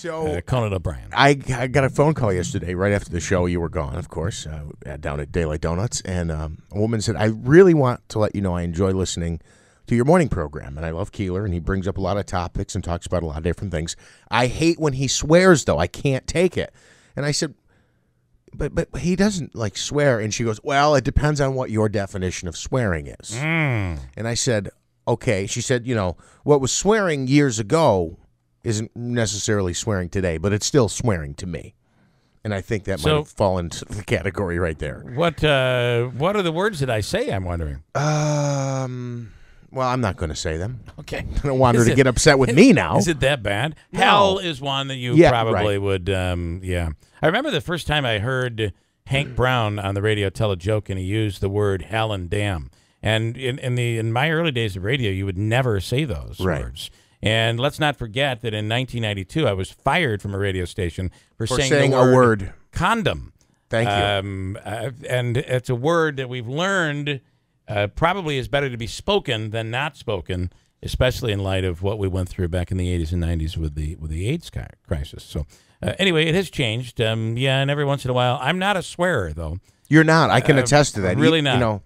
So Conan OBrien. I got a phone call yesterday right after the show. You were gone, of course, down at Daylight Donuts. And a woman said, I really want to let you know I enjoy listening to your morning program. And I love Keeler, and he brings up a lot of topics and talks about a lot of different things. I hate when he swears, though. I can't take it. And I said, but he doesn't, like, swear. And she goes, well, it depends on what your definition of swearing is. And I said, okay. She said, you know, what was swearing years ago isn't necessarily swearing today, but it's still swearing to me. And I think that might fall into the category right there. What are the words that I say, I'm wondering? Well, I'm not going to say them. Okay. I don't want her to get upset with me now. Is it that bad? No. Hell is one that you probably would, yeah. I remember the first time I heard Hank Brown on the radio tell a joke, and he used the word hell and damn. And in my early days of radio, you would never say those words. And let's not forget that in 1992, I was fired from a radio station for saying the word condom. Thank you. And it's a word that we've learned probably is better to be spoken than not spoken, especially in light of what we went through back in the 80s and 90s with the AIDS crisis. So anyway, it has changed. Yeah, and every once in a while, I'm not a swearer, though. You're not. I can attest to that. Really not. You know,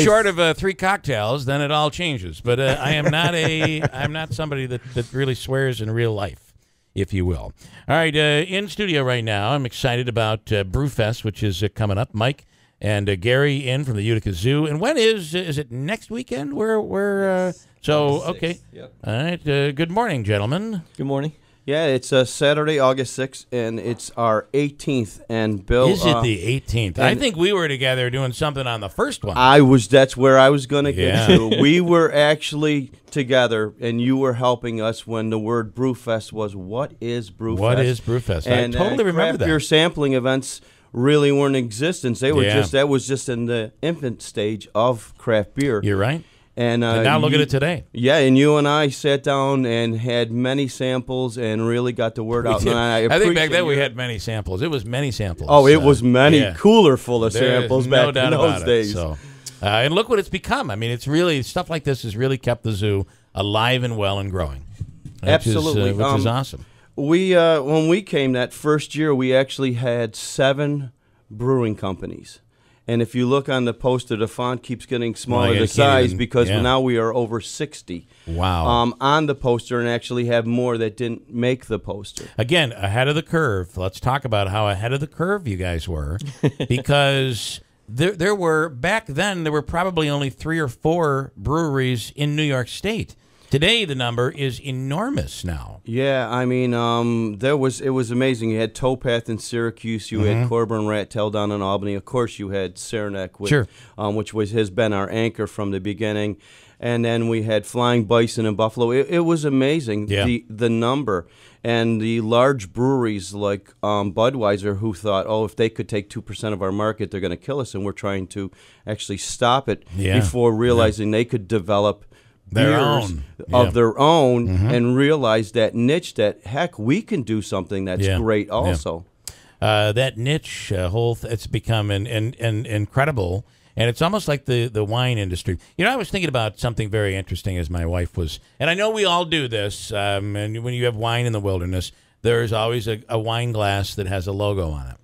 short of 3 cocktails, then it all changes. But I am not I'm not somebody that really swears in real life, if you will. All right, in studio right now, I'm excited about Brewfest, which is coming up. Mike and Gary in from the Utica Zoo. And when is it next weekend? We're so okay. Yep. All right. Good morning, gentlemen. Good morning. Yeah, it's Saturday, August 6th, and it's our 18th. And Bill, is it the 18th? I think we were together doing something on the first one. That's where I was going to get to. We were actually together, and you were helping us when the word Brewfest was. What is Brewfest? What is Brewfest? And I totally remember that. Your sampling events really weren't in existence. They were that was just in the infant stage of craft beer. You're right. And now look at it today. Yeah, and you and I sat down and had many samples and really got the word out. And I think back then we had many samples. It was many samples. Oh, it was many cooler full of samples back in those days. So, and look what it's become. I mean, it's really, stuff like this has really kept the zoo alive and well and growing. Absolutely. Which is awesome. We when we came that first year, we actually had 7 brewing companies. And if you look on the poster, the font keeps getting smaller, the size, because now we are over 60. Wow. On the poster, and actually have more that didn't make the poster. Again, ahead of the curve. Let's talk about how ahead of the curve you guys were, because there were, back then, there were probably only 3 or 4 breweries in New York State. Today, the number is enormous now. Yeah, I mean, it was amazing. You had Towpath in Syracuse. You had Corbin Rat Tail down in Albany. Of course, you had Saranac, which has been our anchor from the beginning. And then we had Flying Bison in Buffalo. It was amazing, the number. And the large breweries like Budweiser, who thought, if they could take 2% of our market, they're going to kill us. And we're trying to actually stop it before realizing they could develop their own their own and realize that niche, that heck, we can do something that's great also. That niche it's become an incredible, and it's almost like the wine industry. You know, I was thinking about something very interesting as my wife was, and I know we all do this, and when you have wine in the wilderness, there's always a wine glass that has a logo on it.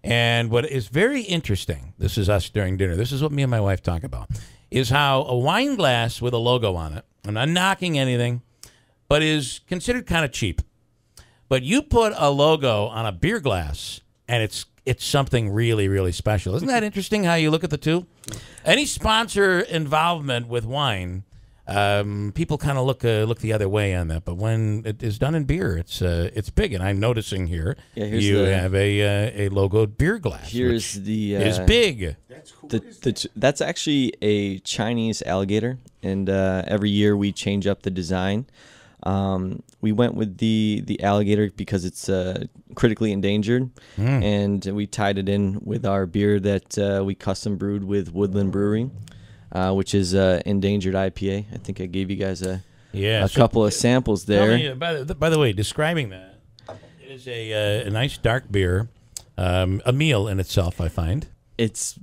And what is very interesting, this is us during dinner, this is what me and my wife talk about, is how a wine glass with a logo on it, I'm not knocking anything, but is considered kind of cheap. But you put a logo on a beer glass, and it's something really, really special. Isn't that interesting how you look at the two? Any sponsor involvement with wine, people kind of look the other way on that. But when it is done in beer, it's big. And I'm noticing here you have a logoed beer glass. Here's is big. That's cool. That's actually a Chinese alligator, and every year we change up the design. We went with the alligator because it's critically endangered, and we tied it in with our beer that we custom brewed with Woodland Brewery, which is endangered IPA. I think I gave you guys a couple of samples there. Me, by the way, describing that, it is a nice dark beer, a meal in itself, I find. It's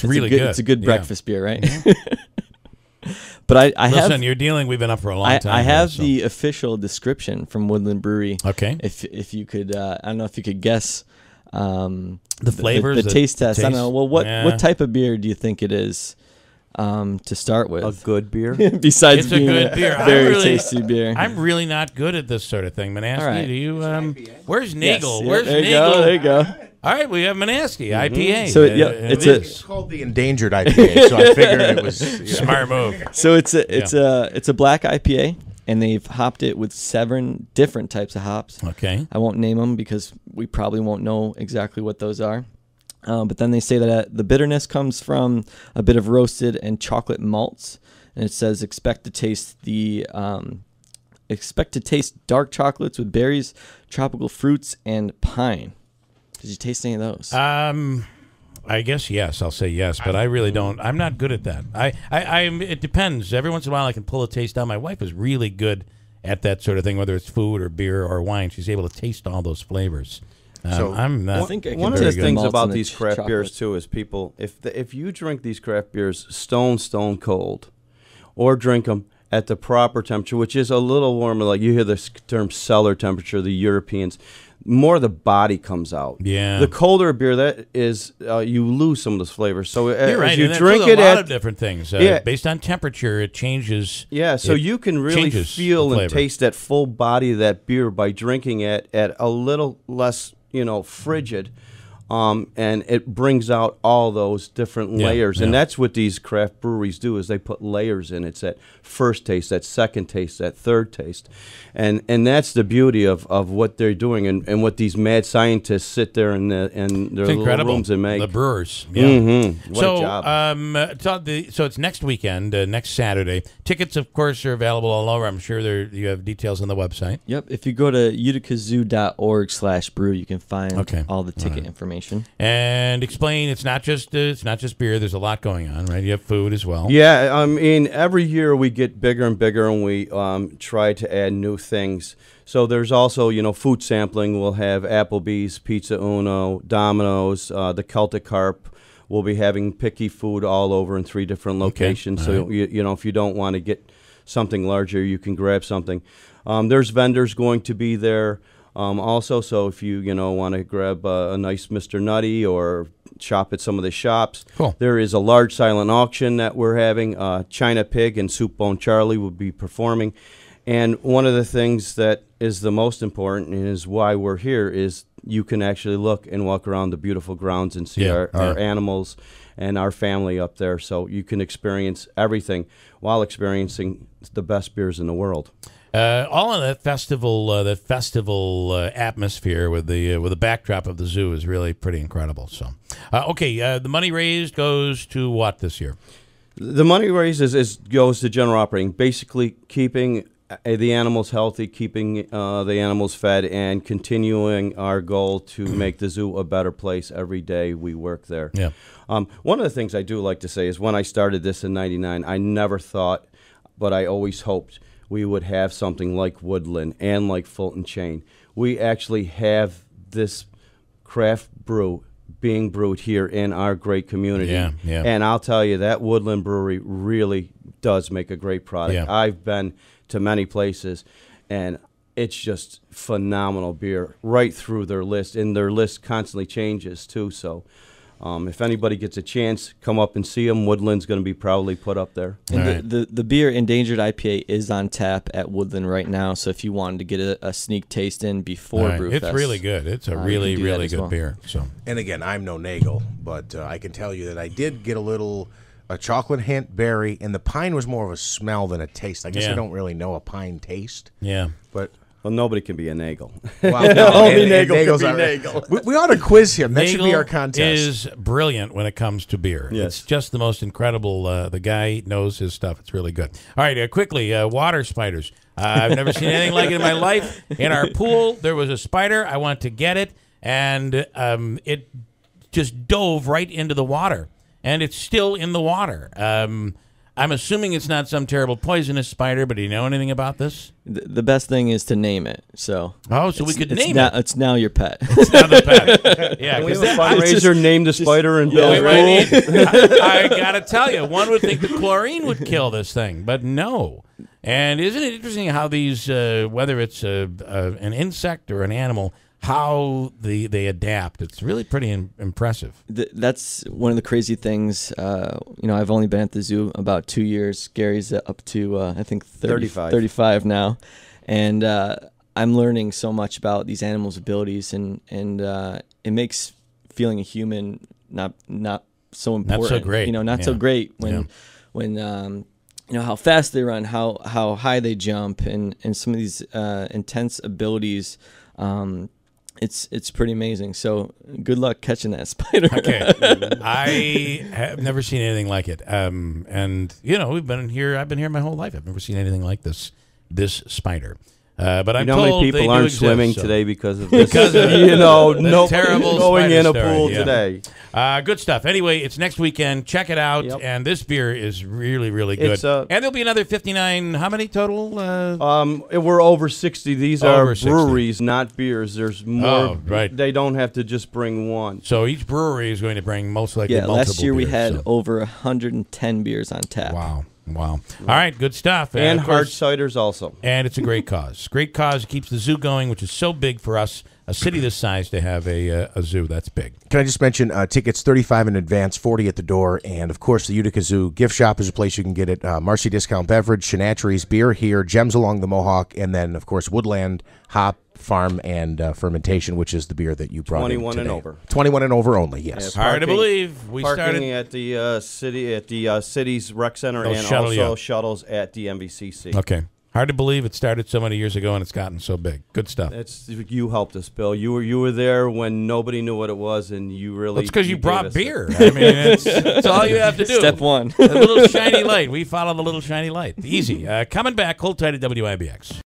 really good. It's a good breakfast beer, right? But I Listen, have. you're dealing. We've been up for a long time. I have here, so. the official description from Woodland Brewery. Okay. If you could, I don't know if you could guess the flavors, the taste test. I don't know. Well, Yeah. what type of beer do you think it is? To start with, A good beer. besides It's a being good beer. very tasty beer. I'm really not good at this sort of thing. Manaski, All right. do you? Where's Nagel? Yes, Where's there you Nagel? go. There you go. All right, we have Manaski IPA. So, it's It's called the endangered IPA, so I figured it was smart move. So it's a black IPA, and they've hopped it with 7 different types of hops. Okay. I won't name them because we probably won't know exactly what those are. But then they say that the bitterness comes from a bit of roasted and chocolate malts, and it says expect to taste dark chocolates with berries, tropical fruits, and pine. Did you taste any of those? I guess yes. I'll say yes, but I really don't. I'm not good at that. It depends. Every once in a while, I can pull a taste out. My wife is really good at that sort of thing, whether it's food or beer or wine. She's able to taste all those flavors. So I'm not. I think I can One of very the good things malts about and the these craft chocolate. beers too is people, if you drink these craft beers stone cold, or drink them at the proper temperature, which is a little warmer, like you hear this term cellar temperature, the Europeans, more of the body comes out. Yeah. The colder beer, that is, you lose some of those flavors. So You're right. as you and drink that's with it a lot at of different things. Yeah. Based on temperature, it changes. Yeah, so it you can really changes feel the and flavor. taste that full body of that beer by drinking it at a little less, frigid. And it brings out all those different layers. And that's what these craft breweries do, is they put layers in. It's that first taste, that second taste, that third taste. And that's the beauty of what they're doing and what these mad scientists sit there in their little rooms and make. The brewers. Yeah. Mm-hmm. What So, a job. so it's next weekend, next Saturday. Tickets, of course, are available all over. I'm sure you have details on the website. Yep. If you go to uticazoo.org/brew, you can find all the ticket information. And explain, it's not just beer. There's a lot going on, right? You have food as well. Yeah, I mean, every year we get bigger and bigger, and we try to add new things. So there's also, food sampling. We'll have Applebee's, Pizza Uno, Domino's, the Celtic Carp. We'll be having picky food all over in 3 different locations. Okay. So, if you don't want to get something larger, you can grab something. There's vendors going to be there. Also, so if you want to grab a nice Mr. Nutty or shop at some of the shops, cool. There is a large silent auction that we're having. China Pig and Soup Bone Charlie will be performing. And one of the things that is the most important and is why we're here is you can actually look and walk around the beautiful grounds and see our animals and our family up there. So you can experience everything while experiencing the best beers in the world. All in that festival atmosphere with the backdrop of the zoo is really pretty incredible. So, the money raised goes to what this year? The money raised goes to general operating, basically keeping the animals healthy, keeping the animals fed, and continuing our goal to make the zoo a better place every day we work there. Yeah. One of the things I do like to say is when I started this in '99, I never thought, but I always hoped we would have something like Woodland and like Fulton Chain. We actually have this craft brew being brewed here in our great community. Yeah. And I'll tell you, that Woodland Brewery really does make a great product. Yeah. I've been to many places, and it's just phenomenal beer right through their list, and their list constantly changes too. So if anybody gets a chance, come up and see them. Woodland's going to be proudly put up there. And the beer Endangered IPA is on tap at Woodland right now. So if you wanted to get a sneak taste in before Brewfest, it's really good. It's a really good beer. So, And again, I'm no Nagel, but I can tell you that I did get a chocolate hint, berry, and the pine was more of a smell than a taste. I guess I don't really know a pine taste. Yeah. But Well, nobody can be a Nagel. well, Only Nagel Nagel's can be our- Nagel. We ought to quiz him. That should be Nagel our contest. is brilliant when it comes to beer. Yes. It's just the most incredible. The guy knows his stuff. It's really good. All right, quickly, water spiders. I've never seen anything like it in my life. In our pool, there was a spider. I wanted to get it, and it just dove right into the water, and it's still in the water. I'm assuming it's not some terrible poisonous spider, but do you know anything about this? The best thing is to name it. So we could name it. It's now your pet. It's now the pet. Yeah, we have a fundraiser named the spider and Bill. I gotta tell you, one would think the chlorine would kill this thing, but no. And isn't it interesting how these, whether it's an insect or an animal, how they adapt? It's really pretty impressive. That's one of the crazy things. I've only been at the zoo about 2 years. Gary's up to I think 35 now, and I'm learning so much about these animals' abilities, and it makes feeling a human not so important. Not so great. Not so great when how fast they run, how high they jump, and some of these intense abilities. It's pretty amazing. So good luck catching that spider. Okay, I have never seen anything like it. And we've been here. I've been here my whole life. I've never seen anything like this spider. But I'm told many people aren't swimming today because of this. Because of no terrible going in a story. pool today. Good stuff. Anyway, it's next weekend. Check it out. Yep. And this beer is really, really good. And there'll be another 59. How many total? We're over 60. These are breweries, not beers. There's more. Oh, right. They don't have to just bring one. So each brewery is going to bring most likely multiple last year beers, we had over 110 beers on tap. Wow. All right, good stuff. And hard ciders also. And it's a great cause. Great cause. It keeps the zoo going, which is so big for us, a city this size, to have a zoo. That's big. Can I just mention tickets $35 in advance, $40 at the door, and of course the Utica Zoo gift shop is a place you can get it. Marcy Discount Beverage, Shenatchery's Beer here, Gems Along the Mohawk, and then of course Woodland Hop Farm and Fermentation, which is the beer that you brought 21 in and today. over. 21 and over only. Yes. Hard to believe. We started at the city's rec center, and also shuttles at the MVCC. Okay. Hard to believe it started so many years ago and it's gotten so big. Good stuff. You helped us, Bill. You were there when nobody knew what it was, and you really. It's because you brought beer. I mean, it's all you have to do. Step one. The little shiny light. We follow the little shiny light. Easy. Coming back. Hold tight at WIBX.